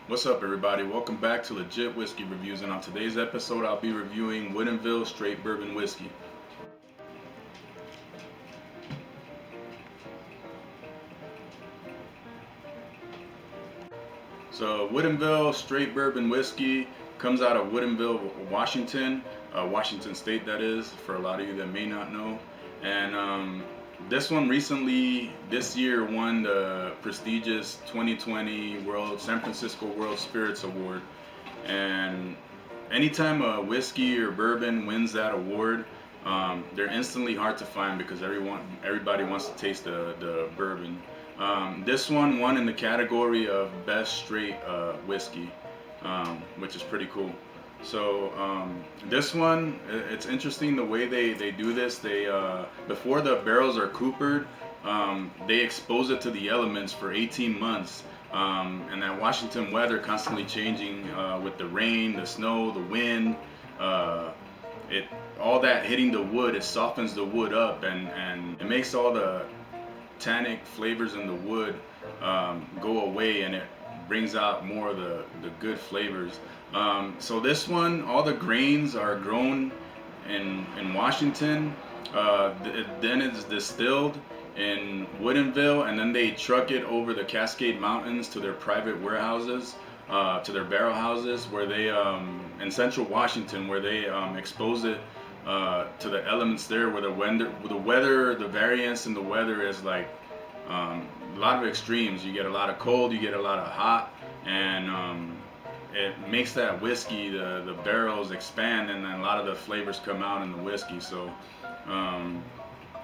What's up, everybody? Welcome back to Legit Whiskey Reviews, and on today's episode I'll be reviewing Woodinville Straight Bourbon Whiskey. So Woodinville Straight Bourbon Whiskey comes out of Woodinville, Washington, Washington State that is, for a lot of you that may not know. And this one recently, this year, won the prestigious 2020 San Francisco World Spirits Award. And anytime a whiskey or bourbon wins that award, they're instantly hard to find because everybody wants to taste the bourbon. This one won in the category of best straight whiskey, which is pretty cool. So this one, it's interesting the way they do this. They before the barrels are coopered, they expose it to the elements for 18 months. And that Washington weather constantly changing with the rain, the snow, the wind, all that hitting the wood, it softens the wood up and it makes all the tannic flavors in the wood go away, and it brings out more of the good flavors. So this one, all the grains are grown in Washington. Then it's distilled in Woodinville, and then they truck it over the Cascade Mountains to their private warehouses, to their barrel houses, where they in central Washington, where they expose it to the elements there, where the variance in the weather is like a lot of extremes. You get a lot of cold, you get a lot of hot, and it makes that whiskey, the barrels expand, and then a lot of the flavors come out in the whiskey. So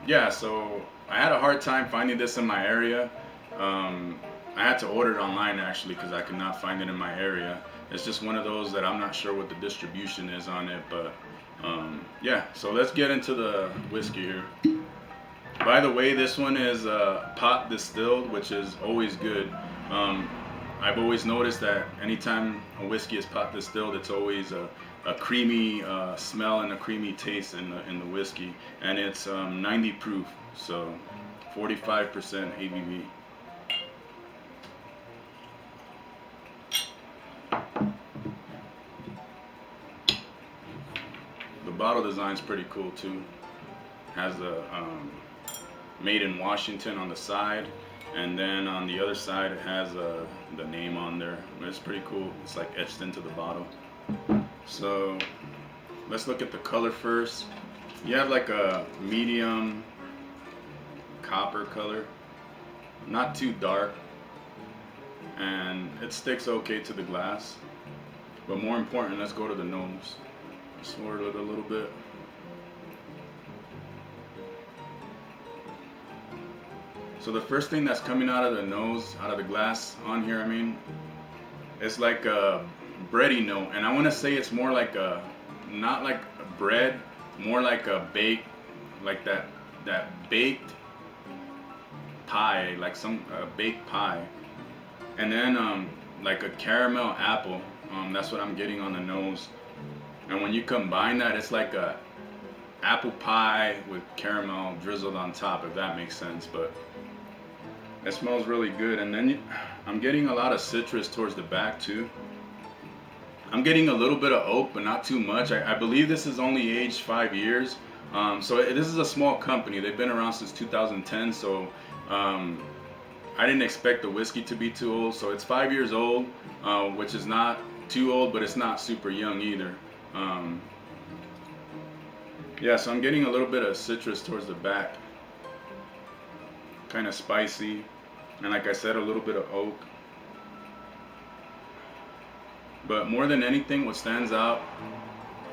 yeah, so I had a hard time finding this in my area. I had to order it online actually because I could not find it in my area. It's just one of those that I'm not sure what the distribution is on it, but yeah, so let's get into the whiskey here. By the way, this one is pot distilled, which is always good. I've always noticed that anytime a whiskey is pot distilled, it's always a creamy smell and a creamy taste in the whiskey, and it's 90 proof, so 45% ABV. The bottle design is pretty cool too. Has the made in Washington on the side, and then on the other side it has the name on there. It's pretty cool. It's like etched into the bottle. So let's look at the color first. You have like a medium copper color, not too dark, and it sticks okay to the glass. But more important, let's go to the nose. Swirl it a little bit. So the first thing that's coming out of the nose, out of the glass on here, I mean, it's like a bready note, and I want to say it's more like not like bread, more like a baked, like that baked pie, like some baked pie, and then like a caramel apple. That's what I'm getting on the nose, and when you combine that, it's like a apple pie with caramel drizzled on top, if that makes sense. But it smells really good, and then I'm getting a lot of citrus towards the back too. I'm getting a little bit of oak, but not too much. I believe this is only aged 5 years. This is a small company. They've been around since 2010, so I didn't expect the whiskey to be too old. So it's 5 years old, which is not too old, but it's not super young either. Yeah, so I'm getting a little bit of citrus towards the back. Kind of spicy, and like I said, a little bit of oak. But more than anything, what stands out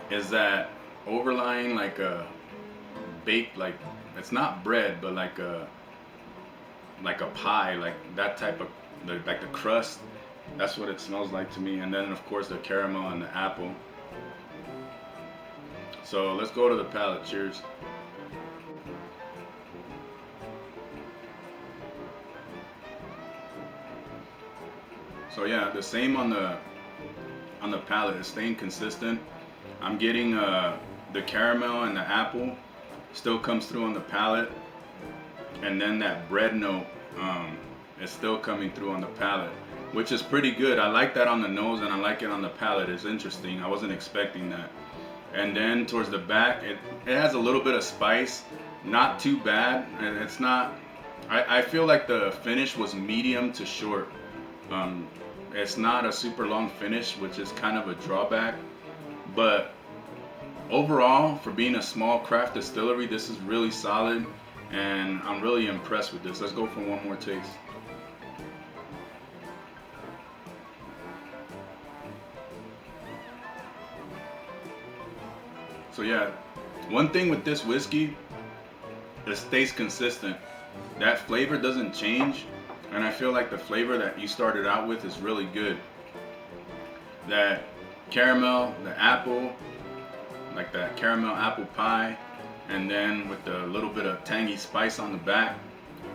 is that overlying, like a baked, like it's not bread, but like a pie, like that type of like the crust. That's what it smells like to me. And then of course the caramel and the apple. So let's go to the palate. Cheers. So yeah, the same on the palate. It's staying consistent. I'm getting the caramel and the apple still comes through on the palate, and then that bread note is still coming through on the palate. which is pretty good. I like that on the nose and I like it on the palate. It's interesting. I wasn't expecting that. And then towards the back, it has a little bit of spice, not too bad, and it's not. I feel like the finish was medium to short. It's not a super long finish, which is kind of a drawback. But overall, for being a small craft distillery, this is really solid, and I'm really impressed with this. Let's go for one more taste. So yeah, one thing with this whiskey, it stays consistent. That flavor doesn't change, and I feel like the flavor that you started out with is really good. That caramel, the apple, like that caramel apple pie, and then with the little bit of tangy spice on the back,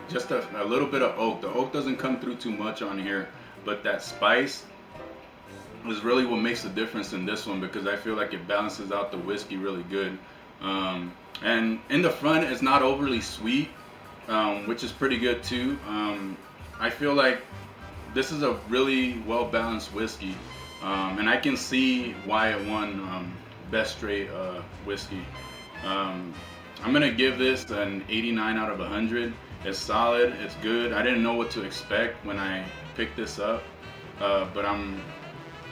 just a little bit of oak. The oak doesn't come through too much on here, but that spice is really what makes the difference in this one, because I feel like it balances out the whiskey really good. And in the front, it's not overly sweet, which is pretty good too. I feel like this is a really well balanced whiskey, and I can see why it won best straight whiskey. I'm gonna give this an 89 out of 100. It's solid, it's good. I didn't know what to expect when I picked this up, but I'm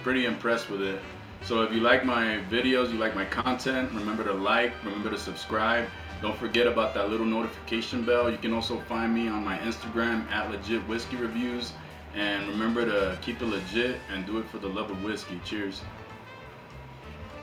pretty impressed with it. So if you like my videos, you like my content, remember to like, remember to subscribe. Don't forget about that little notification bell. You can also find me on my Instagram at LegitWhiskeyReviews. And remember to keep it legit and do it for the love of whiskey. Cheers.